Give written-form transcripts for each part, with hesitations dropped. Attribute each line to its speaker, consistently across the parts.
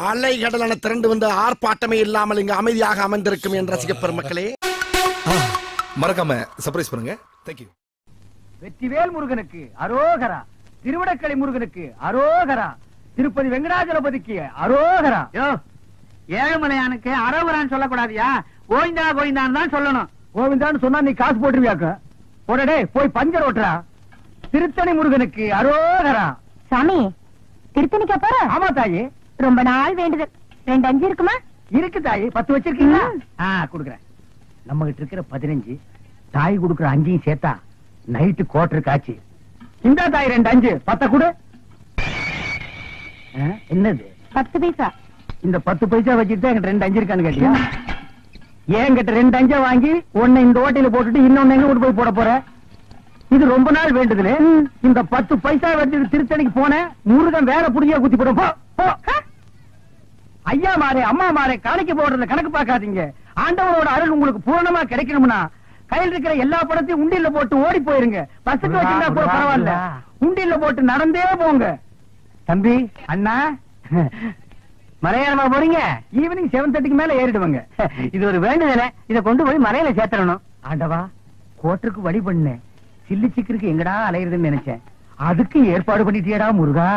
Speaker 1: அலை கடலான திரண்டு வந்து ஆர்ப்பாட்டமே இல்லாமல் இங்கு அமைதியாக அமைந்திருக்கும் என் ரசிக பெருமக்களே,
Speaker 2: மறக்காம சர்ப்ரைஸ் பண்ணுங்க. தேங்க்யூ.
Speaker 3: வெற்றிவேல் முருகனுக்கு அரோகரா, திருவிடக்கலை முருகனுக்கு அரோகரா, திருப்பதி வெங்கடாஜலபதிக்கு அரோகரா. ஏழுமலையானுக்கு அரோகரான்னு சொல்லக்கூடாதியா, கோவிந்தா கோவிந்தான்னு தான் சொல்லணும். கோவிந்தான்னு சொன்னா நீ காசு போட்டுருவியாக்க. போடடே போய் பஞ்சர் ஓட்டுறா. திருத்தணி முருகனுக்கு அரோகரா.
Speaker 4: சாமி திருத்தணிக்கா போற?
Speaker 3: ஆமா தாயி,
Speaker 4: ரொம்ப நாள் வேண்டுதல். 2 5 இருக்குமா?
Speaker 3: இருக்கு தாயி. 10 வச்சிருக்கீங்களா? குடுக்குறேன். நம்ம கிட்ட இருக்கிற 15, தாய் குடுக்குற 5 சேர்த்தா நைட்டு கோட்டருக்கு ஆச்சு. இந்த தாய் 2 5 10 கொடு. என்னது
Speaker 4: 10 பைசா?
Speaker 3: இந்த 10 பைசா வச்சுட்டு என்கிட்ட 2 5 இருக்கான்னு கேட்டியா? என்கிட்ட 2 5 வாங்கி ஒன்னு இந்த ஓட்டையில போட்டுட்டு இன்னொன்னு எங்க கொண்டு போய் போட போற? இது ரொம்ப நாள் வேண்டுதல். இந்த 10 பைசா வச்சுட்டு திருத்தணிக்கு போன முருகன் வேற புடியா குத்தி போடும். ஐயா மாரே அம்மா மாரே காணிக்க போடுறத கணக்கு பார்க்காதீங்க. ஆண்டவரோட அருள் உங்களுக்கு பூரணமா கிடைக்கணும்னா கையில் இருக்கிற எல்லா படத்தையும் உண்டியல்ல போட்டு ஓடி போயிருங்க. பஸ்ஸுக்கு வச்சிருந்தா கூட பரவாயில்ல, உண்டியல்ல போட்டு நடந்தே போங்க. தம்பி அண்ணா மலையாளமா போறீங்க? ஈவினிங் 7:30க்கு மேல ஏறிடுவாங்க. இது ஒரு வேண்டுதல, இத கொண்டு போய் மலையில சேர்த்தணும். ஆண்டவா, கோட்டருக்கு வழி பண்ணு. சில்லி சிக்கருக்கு எங்கடா அலையுதுன்னு நினைச்சேன். அதுக்கு ஏற்பாடு பண்ணிட்டியடா முருகா.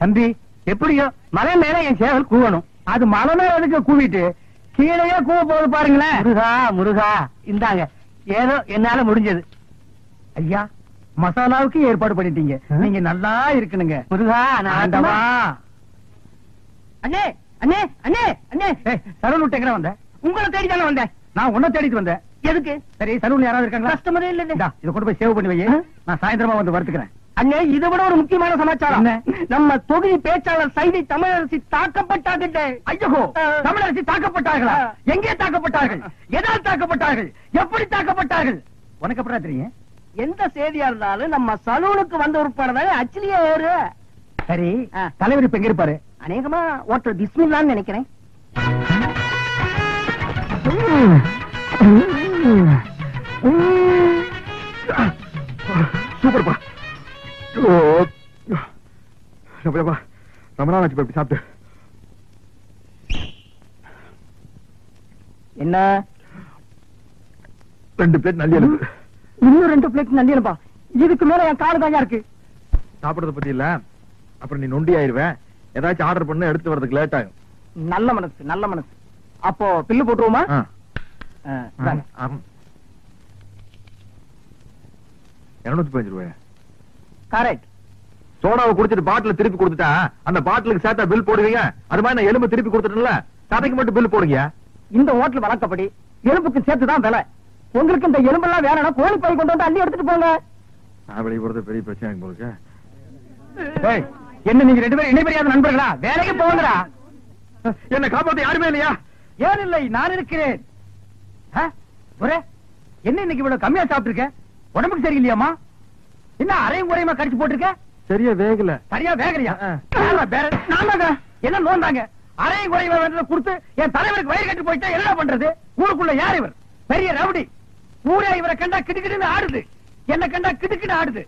Speaker 3: தம்பி எப்படியோ மலை மேல என் சேவல் கூவணும். அது மலை மேல அதுக்கு கூவிட்டு கீழே கூவ போது பாருங்களேன். முருகா முருகா, இந்தாங்க ஏதோ என்னால முடிஞ்சது. ஐயா மசாலாவுக்கு ஏற்பாடு பண்ணிட்டீங்க, நீங்க நல்லா இருக்கணுங்க. முருகா ஆண்டவா. அண்ணே அண்ணே அண்ணே அண்ணே, சலூன் விட்டு எங்க வந்த? உங்களை தேடி தானே வந்தேன். நான் உன்னை தேடிட்டு வந்தேன். எதுக்கு? சரி சலூன்ல யாராவது இருக்காங்களா? கஸ்டமரே இல்ல. இதை கொண்டு போய் சேவ் பண்ணி வை, நான் சாயந்தரமா வந்து வரத்துக்கிறேன். அண்ணே இதை விட ஒரு முக்கியமான சமாச்சாரம். நம்ம தொகுதி பேச்சாளர் சைதை தமிழரசி தாக்கப்பட்டார்கள். ஐயோ, தமிழரசி தாக்கப்பட்டார்களா? எங்கே தாக்கப்பட்டார்கள்? எதால் தாக்கப்பட்டார்கள்? எப்படி தாக்கப்பட்டார்கள்? உனக்கு அப்புறம் தெரியும். எந்த செய்தியா இருந்தாலும் நம்ம சலூனுக்கு வந்த உட்பாடுதான் அச்சிலியே ஏறு. சரி, தலைவர் இப்ப எங்க இருப்பாரு? அநேகமா ஓட்டர் பிஸ்மில்லான்னு நினைக்கிறேன்.
Speaker 5: சூப்பர்ப்பா. ரொம்ப நாள் ஆச்சு சாப்பிட்டு.
Speaker 3: என்ன
Speaker 5: 2 பிளேட் நல்லி எழுப்பு.
Speaker 3: இன்னும் 2 பிளேட் நல்லி எழுப்பா? இதுக்கு மேல என் காடு தாங்க இருக்கு.
Speaker 5: சாப்பிடறத பத்தி இல்ல, அப்புறம் நீ நொண்டி ஆயிருவேன். ஏதாச்சும் ஆர்டர் பண்ண எடுத்து வரதுக்கு லேட் ஆகும்.
Speaker 3: நல்ல மனசு நல்ல மனசு. அப்போ பில்லு போட்டுருவோமா?
Speaker 5: 215 ரூபாய்.
Speaker 3: கரெக்ட்.
Speaker 5: சோடாவை குடிச்சிட்டு பாட்டில திருப்பி கொடுத்துட்டா அந்த பாட்டிலுக்கு சேர்த்தா பில் போடுவீங்க. அது மாதிரி நான் எலும்பு திருப்பி கொடுத்துட்டேன்ல, சதைக்கு மட்டும் பில் போடுங்க.
Speaker 3: இந்த ஹோட்டல் வழக்கப்படி எலும்புக்கு சேர்த்துதான் விலை. உங்களுக்கு இந்த எலும்பெல்லாம் வேணும்னா கோழி பை கொண்டு வந்து அள்ளி எடுத்துட்டு போங்க.
Speaker 5: நான் வெளியே போறது பெரிய பிரச்சனை போலுக்கு.
Speaker 3: என்ன நீங்க 2 பேரும் இணைபெரியாத நண்பர்களா? வேலைக்கு போங்கடா.
Speaker 5: என்ன காப்பாத்த யாருமே இல்லையா?
Speaker 3: ஏன் இல்லை, நான் இருக்கிறேன். என்ன இன்னைக்கு இவ்வளவு கம்மியா சாப்பிட்டுருக்க? உடம்புக்கு சரியில்லையாமா? என்ன அரையும் குறையுமா கடிச்சு போட்டிருக்க?
Speaker 5: சரியா வேகல.
Speaker 3: சரியா வேகலையா? என்ன நோந்தாங்க? அரையும் குறையுமா கொடுத்து என் தலைவருக்கு வயிறு கட்டி போயிட்டா என்ன பண்றது? ஊருக்குள்ள யார் இவர்? பெரிய ரவுடி. ஊரே இவரை கண்டா கிடுக்கிடுன்னு ஆடுது, என்ன கண்டா கிடுக்கிட்டு ஆடுது.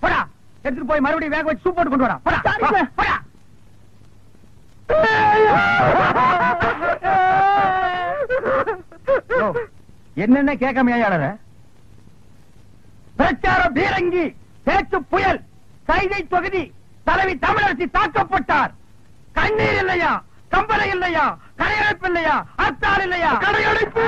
Speaker 3: போடா, எடுத்துட்டு போய் மறுபடியும் வேக வச்சு சூப் போட்டு கொண்டு வரா. போடா. என்னென்ன கேட்காம ஏழற? பிரச்சார பீரங்கி, பேச்சு புயல், சைதை தொகுதி தலைவி தமிழரசி தாக்கப்பட்டார். கண்ணீர் இல்லையா? கம்பளை இல்லையா? கடையடைப்பு இல்லையா? அத்தார் இல்லையா? கடையடைப்பு.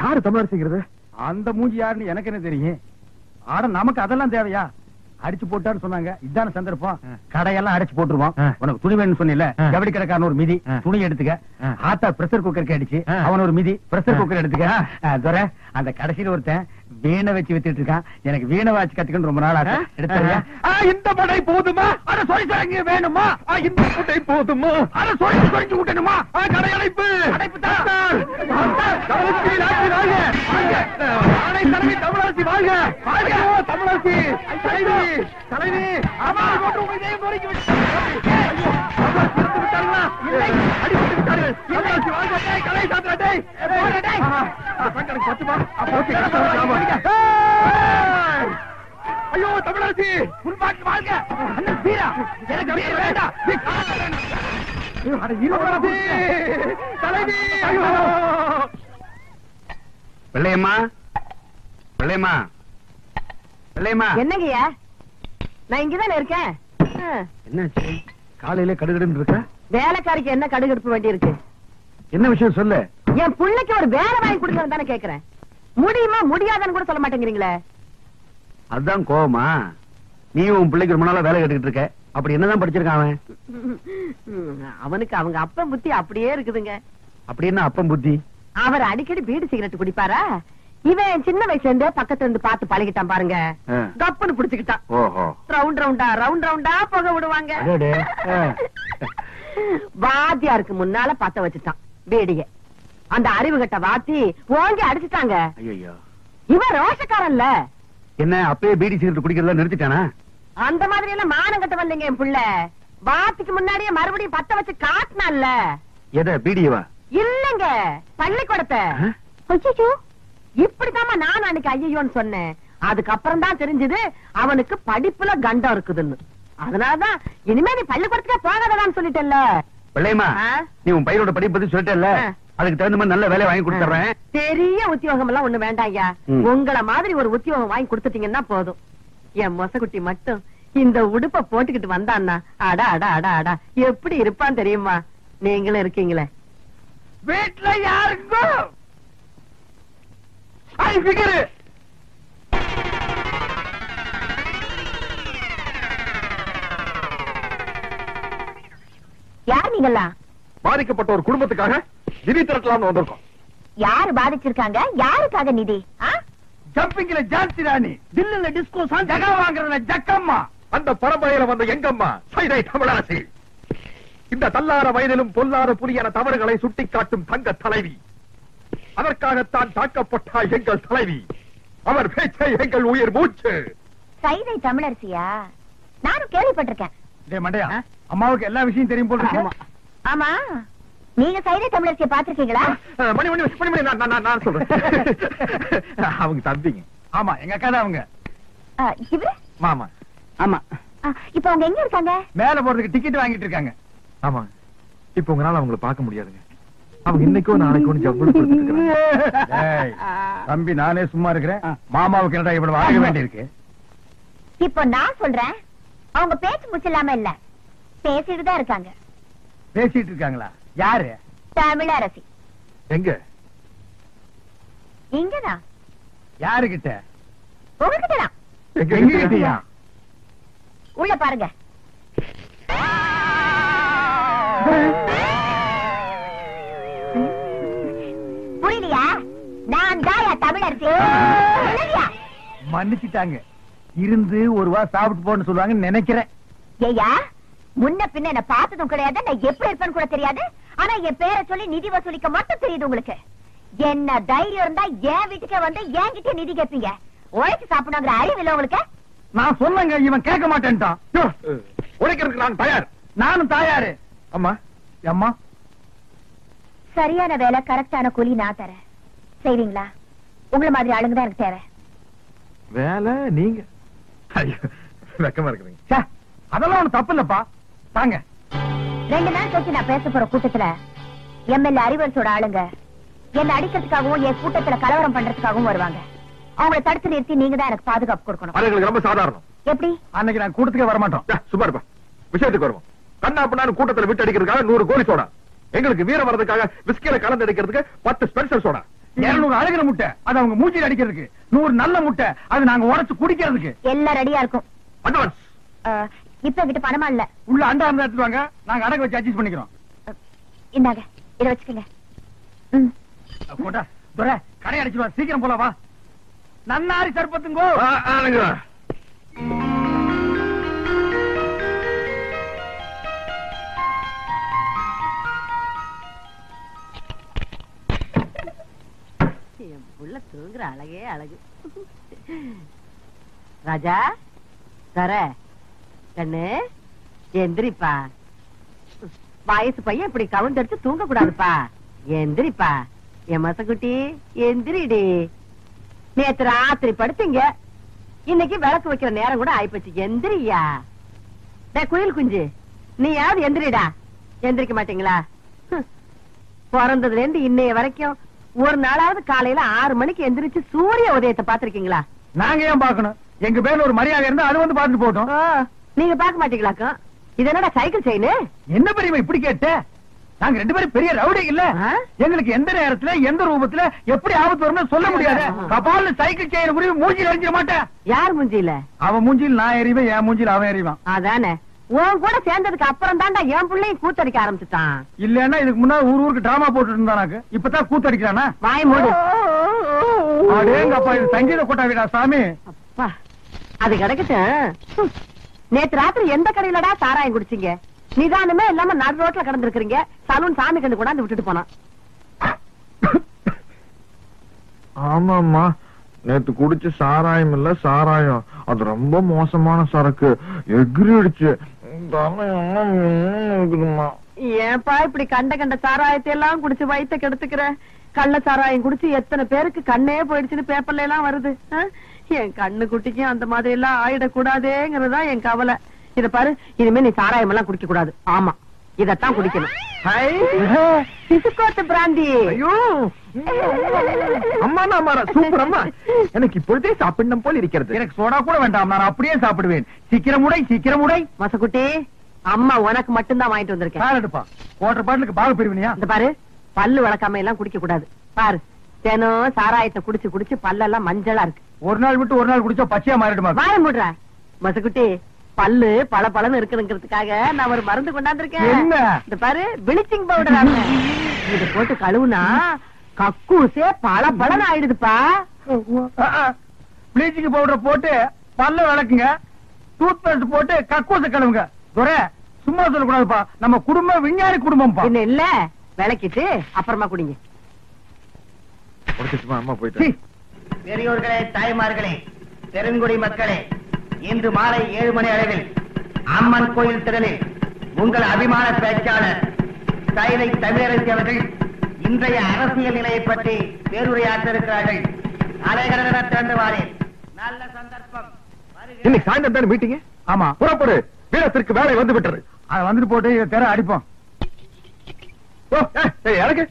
Speaker 5: யாரு தமிழரசிங்கிறது?
Speaker 3: அந்த மூஞ்சி யாருன்னு எனக்கு என்ன தெரியும்? ஆட நமக்கு அதெல்லாம் தேவையா? அடிச்சு போட்டான்னு சொன்னாங்க, இதான சந்தர்ப்பம். கடையெல்லாம் அடிச்சு போட்டுருவோம். உனக்கு துணி வேணும்னு சொன்னில, ஜவுளி கடைக்காரன் ஒரு மிதி, துணி எடுத்துக்க. ஆத்தா பிரஷர் குக்கருக்கு அடிச்சு, அவன் ஒரு மிதி, பிரஷர் குக்கர் எடுத்துக்க. அந்த கடைசியில் ஒருத்தன் வீணை வச்சு வித்துட்டு இருக்கான். எனக்கு வீணை வாட்சி கத்துக்கணும் ரொம்ப நாள் ஆச்சு. எடுத்துறியா? இந்த படை போதுமா? அதை சொல்லி தரங்க வேணுமா? இந்த படை போதுமா? அதை சொல்லி சொல்லி விட்டணுமா? கடையடைப்பு அடைப்பு தமிழரசி வாழ்க! வாழ்க தமிழரசி! தலைவி அடிபட்டு விட்டார்களா? இல்லை, அடிபட்டு விட்டார்கள்.
Speaker 5: ஐயோ தமிழாசி
Speaker 3: முன்பாட்டு வாழ்க அண்ணன் வீரா எனக்கு வீர வேண்டாம்
Speaker 5: தலைவி வெள்ளையம்மா வெள்ளையம்மா வெள்ளையம்மா
Speaker 6: என்னங்கய்யா நான் இங்கதானே இருக்கேன்.
Speaker 5: என்னாச்சு காலையில கடுகடுன்னு இருக்க?
Speaker 6: வேலைக்காரிக்கு என்ன கடுகெடுப்பு வேண்டி இருக்கு?
Speaker 5: என்ன விஷயம் சொல்லு.
Speaker 6: என் பிள்ளைக்கு ஒரு வேலை வாங்கி கொடுங்க தானே கேக்குறேன். முடியுமா முடியாதான்னு கூட சொல்ல மாட்டேங்கிறீங்களே.
Speaker 5: அதுதான் கோவமா? நீ உன் பிள்ளைக்கு ரொம்ப நாளா வேலை கேட்டுக்கிட்டு இருக்க. அப்படி என்னதான் படிச்சிருக்கான் அவன்?
Speaker 6: அவனுக்கு அவங்க அப்பன் புத்தி அப்படியே இருக்குதுங்க.
Speaker 5: அப்படி என்ன அப்பன் புத்தி?
Speaker 6: அவர் அடிக்கடி பீடி சிகரெட் குடிப்பாரா? இவன் சின்ன வயசுல இருந்தே பக்கத்துல இருந்து பார்த்து பழகிட்டான் பாருங்க. கப்புன்னு புடிச்சுக்கிட்டான்.
Speaker 5: ஓஹோ.
Speaker 6: ரவுண்ட் ரவுண்டா புகை விடுவாங்க. வாத்தியாருக்கு முன்னால பத்த வச்சுட்டான் பீடிய. அந்த அறிவு கட்ட வாத்தி ஓங்கி அடிச்சுட்டாங்க.
Speaker 5: ஐயோ.
Speaker 6: இவன் ரோஷக்காரன்ல.
Speaker 5: என்ன அப்பயே பீடி சிகரெட் குடிக்கிறதா நிறுத்திட்டானா?
Speaker 6: அந்த மாதிரி எல்லாம் மானம் கட்ட வரலைங்க என் புள்ள. வாத்திக்கு முன்னாடியே மறுபடியும் பத்த வச்சு காட்டினான்ல.
Speaker 5: எதை பீடியவா?
Speaker 6: இல்லங்க பள்ளிக்கூடத்தை.
Speaker 4: ஐயோ
Speaker 6: இப்படித்தாமா நான் அன்னைக்கு ஐயோன்னு சொன்னேன். அதுக்கப்புறம் தான் தெரிஞ்சது அவனுக்கு படிப்புல கண்டம் இருக்குதுன்னு. அதனாலதான் இனிமே நீ பள்ளிக்கூடத்துக்கே போகாததான்னு சொல்லிட்டேல்ல.
Speaker 5: வெள்ளையம்மா நீ உன் பையனோட படிப்பு பத்தி சொல்லிட்டேல்ல, அதுக்கு தகுந்த மாதிரி நல்ல வேலையை வாங்கி கொடுத்துறேன்.
Speaker 6: பெரிய உத்தியோகம் எல்லாம் ஒண்ணு வேண்டாம் ஐயா. உங்கள மாதிரி ஒரு உத்தியோகம் வாங்கி கொடுத்துட்டீங்கன்னா போதும். என் மொசக்குட்டி மட்டும் இந்த உடுப்ப போட்டுக்கிட்டு வந்தான்னா அடா அடா அடா அடா எப்படி இருப்பான் தெரியுமா? நீங்களும் இருக்கீங்களே.
Speaker 3: வீட்டுல யாருக்கும்
Speaker 4: யார் நீங்களா?
Speaker 5: பாதிக்கப்பட்ட ஒரு குடும்பத்துக்காக நிதி திரட்டலாம்னு வந்திருக்கோம்.
Speaker 4: யாரு பாதிச்சிருக்காங்க? யாருக்காக நிதி?
Speaker 3: ஜம்பிங்ல ஜான்சி ராணி, தில்லுல டிஸ்கோ சாங், ஜகா வாங்குறதுல ஜக்கம்மா.
Speaker 5: அந்த பரம்பரையில வந்த எங்கம்மா சைதை தமிழரசி. இந்த தள்ளார வயதிலும் பொல்லாத புலியான தவறுகளை சுட்டிக்காட்டும் தங்க தலைவி. அதற்காகத்தான் தாக்கப்பட்ட எங்கள் தலைவி. அவர் பேச்சை எங்கள் உயிர் மூச்சு.
Speaker 4: சைதை தமிழரசியா? நானும் கேள்விப்பட்டிருக்கேன்.
Speaker 3: டேய் மண்டையா, அம்மாவுக்கு எல்லா விஷயம் தெரியும் போல இருக்கு.
Speaker 4: ஆமா, நீங்க சைதை தமிழரசியை பாத்திருக்கீங்களா?
Speaker 5: மணி மணி மணி மணி நான் சொல்றேன். அவங்க தம்பிங்க.
Speaker 3: ஆமா, எங்க அக்கா தான் அவங்க.
Speaker 4: இவரு?
Speaker 5: மாமா.
Speaker 3: ஆமா.
Speaker 4: இப்ப அவங்க எங்க இருக்காங்க?
Speaker 3: மேல போறதுக்கு டிக்கெட் வாங்கிட்டு இருக்காங்க.
Speaker 5: ஆமா, இப்ப உங்களால அவங்களை பார்க்க முடியாதுங்க. அவங்க இன்னைக்கோ நாளைக்கோ ஜவ்வளவு கொடுத்துட்டு
Speaker 3: இருக்காங்க. தம்பி நானே சும்மா இருக்கிறேன். மாமாவுக்கு என்னடா இவ்வளவு வாங்க வேண்டி இருக்கு?
Speaker 4: இப்போ நான் சொல்றேன், அவங்க பேச்சு முச்சில்லாம இல்ல, பேசிட்டு தான் இருக்காங்க.
Speaker 3: பேசிட்டு இருக்காங்களா? யாரு?
Speaker 4: தமிழரசி.
Speaker 5: எங்க?
Speaker 4: இங்கதான்.
Speaker 3: யாருகிட்ட?
Speaker 4: உங்ககிட்டதான்.
Speaker 3: எங்க கிட்டயா?
Speaker 4: உள்ள பாருங்க. புரியலையா? நான் தாயா தமிழரசி.
Speaker 3: மன்னிச்சுட்டாங்க. இருந்து ஒரு வா சாப்பிட்டு போன்னு சொல்லுவாங்கன்னு நினைக்கிறேன்.
Speaker 4: ஏயா, முன்ன பின்ன என்ன பார்த்ததும் கிடையாது, நான் எப்படி இருப்பேன்னு கூட தெரியாது. ஆனா என் பேரை சொல்லி நிதி வசூலிக்க மட்டும் தெரியுது உங்களுக்கு. என்ன தைரியம் இருந்தா என் வீட்டுக்கே வந்து என்கிட்ட நிதி கேட்பீங்க. உழைச்சு சாப்பிடணுங்கிற அறிவு இல்ல உங்களுக்கு?
Speaker 3: நான் சொன்னங்க, இவன் கேட்க மாட்டேன்ட்டான்.
Speaker 5: உழைக்கிறதுக்கு நான் தயார்.
Speaker 3: நானும் தயாரு.
Speaker 5: அம்மா
Speaker 3: அம்மா,
Speaker 4: சரியான வேலை கரெக்டான கூலி நான் தரேன். செய்வீங்களா? உங்களை மாதிரி ஆளுங்க தான் எனக்கு தேவை.
Speaker 5: வேலை நீங்க? வெக்கமா இருக்குறீங்க.
Speaker 3: அதெல்லாம் ஒண்ணு தப்பு இல்லப்பா. தாங்க.
Speaker 4: 2 நாள் கழிச்சு நான் பேச போற கூட்டத்துல எம்எல்ஏ அறிவரசோட ஆளுங்க என்ன அடிக்கிறதுக்காகவும் என் கூட்டத்துல கலவரம் பண்றதுக்காகவும் வருவாங்க. அவங்களை தடுத்து நிறுத்தி நீங்க தான் எனக்கு பாதுகாப்பு கொடுக்கணும்.
Speaker 5: அது ரொம்ப சாதாரணம்.
Speaker 4: எப்படி?
Speaker 3: அன்னைக்கு நான் கூட்டத்துக்கே வரமாட்டோம்.
Speaker 5: சும்மா இருப்பா. விஷயத்துக்கு வருவோம். கண்ணா பண்ணான்னு கூட்டத்துல விட்டு அடிக்கிறதுக்காக 100 கோலி சோடா, எங்களுக்கு வீர வரதுக்காக விஸ்கில கலந்து அடிக்கிறதுக்கு 10 ஸ்பெஷல் சோடா,
Speaker 3: 200 அழுகிற முட்டை அது அவங்க மூச்சில் அடிக்கிறதுக்கு, 100 நல்ல முட்டை அது நாங்க உடைச்சு குடிக்கிறதுக்கு.
Speaker 4: எல்லாம் ரெடியா இருக்கும்.
Speaker 5: அட்வான்ஸ்.
Speaker 4: இப்ப கிட்ட பணமா இல்ல.
Speaker 3: உள்ள அண்டா இருந்தா எடுத்துவாங்க, நாங்க அடகு வச்சு அட்ஜஸ்ட் பண்ணிக்கிறோம்.
Speaker 4: இந்தாங்க, இத வச்சுக்கங்க.
Speaker 3: போட்டா துரை கடை அடிச்சுடுவா. சீக்கிரம் போல வா. நன்னாரி சர்பத்துங்கோ.
Speaker 6: என் புள்ள தூங்குற அழகே அழகு. ராஜா தர கண்ணு எந்திரிப்பா. வயசு பையன் இப்படி கவுந்தடிச்சு தூங்க கூடாதுப்பா. எந்திரிப்பா என் மசக்குட்டி, எந்திரிடி. நேத்து ராத்திரி படுத்தீங்க, இன்னைக்கு விளக்கு வைக்கிற நேரம் கூட ஆயிப்போச்சு. எந்திரியா குயில் குஞ்சு, நீ யாவது எந்திரிடா. எந்திரிக்க மாட்டீங்களா? பிறந்ததுல இருந்து இன்னைய வரைக்கும் ஒரு நாளாவது காலையில 6 மணிக்கு எந்திரிச்சு சூரிய உதயத்தை பாத்திருக்கீங்களா?
Speaker 3: நாங்க ஏன் பாக்கணும்? எங்க பேர்ல ஒரு மரியாதை இருந்தா அது வந்து பாத்துட்டு போட்டோம்.
Speaker 6: நீங்க பாக்க மாட்டீங்களாக்கும்? இது என்னடா சைக்கிள் செயின்?
Speaker 3: என்ன பெரியமா இப்படி கேட்ட? நாங்க 2 பேரும் பெரிய ரவுடி இல்ல. எங்களுக்கு எந்த நேரத்துல எந்த ரூபத்துல எப்படி ஆபத்து வரும்னு சொல்ல முடியாது. கபால்னு சைக்கிள் செயின் குறி மூஞ்சில எரிஞ்சிட மாட்டேன்.
Speaker 6: யார் மூஞ்சில?
Speaker 3: அவன் மூஞ்சில் நான் எறிவேன், என் மூஞ்சில் அவன் எறிவான்.
Speaker 6: அதானே, உன் கூட சேர்ந்ததுக்கு அப்புறம் தான்டா என் பிள்ளையும் கூத்தடிக்க ஆரம்பிச்சுட்டான்.
Speaker 3: இல்லன்னா இதுக்கு முன்னாடி ஊருக்கு டிராமா போட்டு இருந்தானாக்கு, இப்பதான் கூத்தடிக்கிறானா?
Speaker 6: வாய் மூடு.
Speaker 3: அடேங்கப்பா, இது சங்கீத கொட்டாவிடா சாமி.
Speaker 6: அப்பா, அது கிடைக்கட்டும். நேத்து ராத்திரி எந்த கடையிலடா சாராயம் குடிச்சீங்க? நிதானமே இல்லாம நடு ரோட்ல கடந்திருக்கீங்க. சலூன் சாமி கண்டு கொண்டாந்து விட்டுட்டு போனான்.
Speaker 5: ஆமாமா, நேத்து குடிச்ச சாராயம் இல்ல சாராயம், அது ரொம்ப மோசமான சரக்கு. எகிரிடுச்சு.
Speaker 6: ஏன்பா இப்படி கண்ட கண்ட சாராயத்தை எல்லாம் குடிச்சு வயித்த கெடுத்துக்கிற? கள்ள சாராயம் குடிச்சு எத்தனை பேருக்கு கண்ணே போயிடுச்சுன்னு பேப்பர்ல எல்லாம் வருது. என் கண்ணு குட்டிக்கும் அந்த மாதிரி எல்லாம் ஆயிடக்கூடாதேங்கிறதா என் கவலை. இத பாரு, இனிமே நீ சாராயம் எல்லாம் குடிக்க கூடாது. ஆமா, இதத்தான் குடிக்கணும். சிசுக்கோத்து பிராந்தி.
Speaker 5: ஐயோ அம்மா, சூப்பர் அம்மா. எனக்கு இப்பொழுதே சாப்பிடணும் போல் இருக்கிறது.
Speaker 3: எனக்கு சோடா கூட வேண்டாம், நான் அப்படியே சாப்பிடுவேன். சீக்கிரம் உடை, சீக்கிரம் உடை.
Speaker 6: மசக்குட்டி, அம்மா உனக்கு மட்டும்தான் வாங்கிட்டு வந்திருக்கேன்.
Speaker 3: எடுப்பா, குவார்டர் பாட்டிலுக்கு பாக பிரிவினியா?
Speaker 6: இந்த பாரு, பல்லு வளர்க்காம எல்லாம் குடிக்க கூடாது. பாரு, தினம் சாராயத்தை குடிச்சு குடிச்சு பல்லெல்லாம் மஞ்சளா இருக்கு.
Speaker 3: ஒரு நாள் விட்டு ஒரு நாள் குடிச்சா பச்சையா மாறிடுமா?
Speaker 6: வாய மூடுற மசக்குட்டி. பல்லு பல பலன்னு இருக்குங்கிறதுக்காக நான் ஒரு மருந்து கொண்டாந்துருக்கேன்.
Speaker 3: என்ன?
Speaker 6: இந்த பாரு, பிளீச்சிங் பவுடர். இது போட்டு கழுவுனா கக்கூசே பல பலன்னு ஆயிடுதுப்பா.
Speaker 3: பிளீச்சிங் பவுடர் போட்டு பல்ல விளக்குங்க, டூத் பேஸ்ட் போட்டு கக்கூச கழுவுங்க. துரை, சும்மா சொல்லக்கூடாதுப்பா, நம்ம குடும்பம் விஞ்ஞானி குடும்பம்.
Speaker 6: என்ன இல்ல, விளக்கிட்டு அப்புறமா குடிங்க.
Speaker 5: அம்மா போயிட்டு.
Speaker 7: பெரியோர்களே, தாய்மார்களே, பெருங்குடி மக்களே, இன்று மாலை 7 மணி அளவில் அம்மன் கோயில் திடலில் உங்கள் அபிமான பேச்சாளர் சைதை தமிழரசி அவர்கள் இன்றைய அரசியல் நிலையை பற்றி பேருரையாற்ற இருக்கிறார்கள். அலைகடன திறந்துவாரே, நல்ல சந்தர்ப்பம்.
Speaker 5: இன்னைக்கு சாயந்தரம் தானே மீட்டிங்?
Speaker 3: ஆமா,
Speaker 5: புறப்படு. வீரத்திற்கு வேலை வந்து விட்டது.
Speaker 3: அதை வந்துட்டு போட்டு இதை தெர அடிப்போம்.
Speaker 5: எனக்கு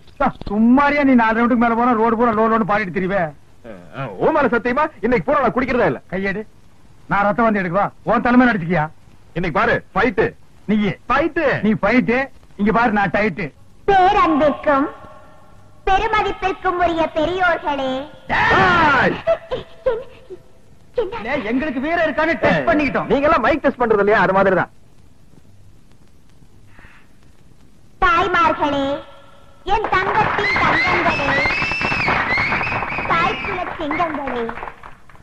Speaker 3: சும்மாரியா நீ 4 ரவுண்டுக்கு மேல போனா ரோடு பூரா லோடு பாடிட்டு தெரிவே.
Speaker 5: ஓ மேல சத்தியமா இன்னைக்கு பூரா நான் குடிக்கிறதா இல்ல.
Speaker 3: கையெடு, நான் ரத்தம் வந்து எடுக்குவா. உன் தலைமை நடிச்சுக்கியா?
Speaker 5: இன்னைக்கு பாரு, ஃபைட்.
Speaker 3: நீ
Speaker 5: ஃபைட்,
Speaker 3: நீ ஃபைட். இங்க பாரு, நான் டைட்.
Speaker 4: பேரன்பிற்கும் பெருமதிப்பிற்கும் உரிய பெரியோர்களே,
Speaker 3: எங்களுக்கு வீர இருக்கான்னு டெஸ்ட் பண்ணிக்கிட்டோம்.
Speaker 5: நீங்க எல்லாம் மைக் டெஸ்ட் பண்றது இல்லையா? அது மாதிரிதான்.
Speaker 4: தாய்மார்களே, என் தங்கத்தின் தங்கங்களே, தாய்க்குல சிங்கங்களே,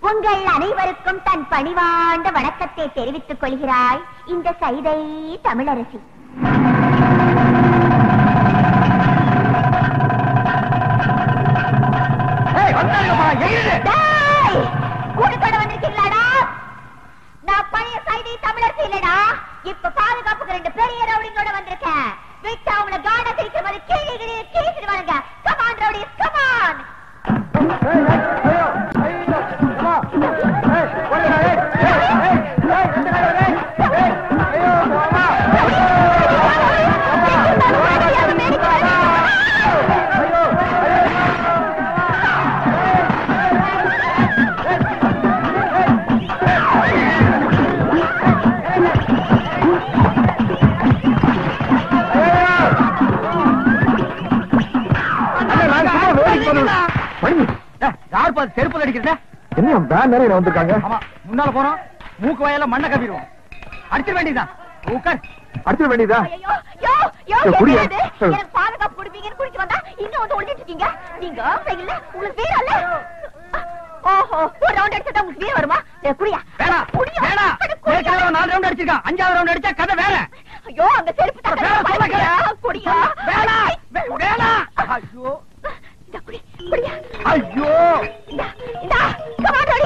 Speaker 4: உங்கள் அனைவருக்கும் தன் பணிவாண்ட வணக்கத்தை தெரிவித்துக் கொள்கிறாய் இந்த சைதை தமிழரசி. கூட்டத்தோட வந்திருக்கீங்களாடா? நான் பழைய சைதை தமிழரசி இல்லடா. இப்ப பாதுகாப்புக்கு 2 பெரிய ரவுடிங்களோட வந்திருக்கேன். விட்டு அவங்கள காட திரிக்கிற மாதிரி கீழே கீழிடுவானுங்க. Come on rowdies, come on.
Speaker 3: யார் பார்த்து செருப்பு அடிக்கிறத?
Speaker 5: என்ன பேன் நிறைய வந்திருக்காங்க?
Speaker 3: ஆமா, முன்னால போறோம், மூக்கு வாயில மண்ணை கவிடுவோம். அடிச்சிட வேண்டியதான். உட்கார்.
Speaker 5: அடிச்சிட வேண்டியதா?
Speaker 4: எனக்கு பாதுகாப்பு கொடுப்பீங்கன்னு குடிக்க வந்தா இன்னும் வந்து ஒழிச்சிட்டு இருக்கீங்க. நீங்க இல்ல, உங்களுக்கு வீரம் இல்ல. ஓஹோ, ஒரு ரவுண்ட் அடிச்சா உங்களுக்கு வீரம் வருமா? குடியா?
Speaker 3: வேணாம், வேணாம். 4 ரவுண்ட் அடிச்சிருக்கான், 5வது ரவுண்ட் அடிச்சா கதை வேற.
Speaker 4: ஐயோ, அந்த செருப்பு குடியா?
Speaker 3: வேணாம், வேணாம். ஐயோ,
Speaker 4: குடியா?
Speaker 3: ஐயோ,
Speaker 4: கமாண்டோடி